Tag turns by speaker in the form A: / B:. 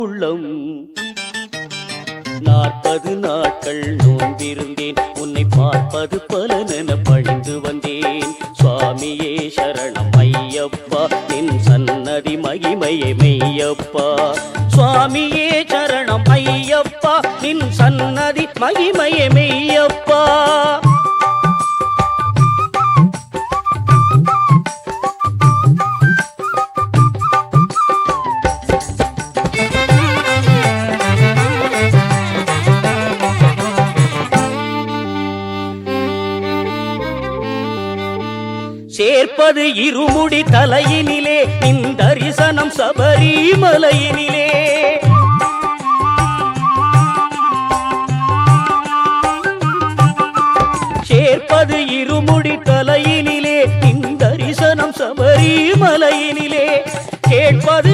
A: உள்ளம் 40 நாட்கள் நோன்பிருந்தேன், உன்னை பார்ப்பது பலனென பழிந்து வந்தேன். சுவாமியே சரணம் ஐயப்பா, நின் சன்னதி மகிமையே மெய்யப்பா. சுவாமியே சரணம் ஐயப்பா, நின் சன்னதி மகிமையே மெய்யப்பா. சேர்ப்பது இருமுடி தலையினிலே, இந்த தரிசனம் சபரிமலையினிலே. சேர்ப்பது இருமுடி தலையினிலே, இந்த தரிசனம் சபரிமலையினிலே. கேட்பது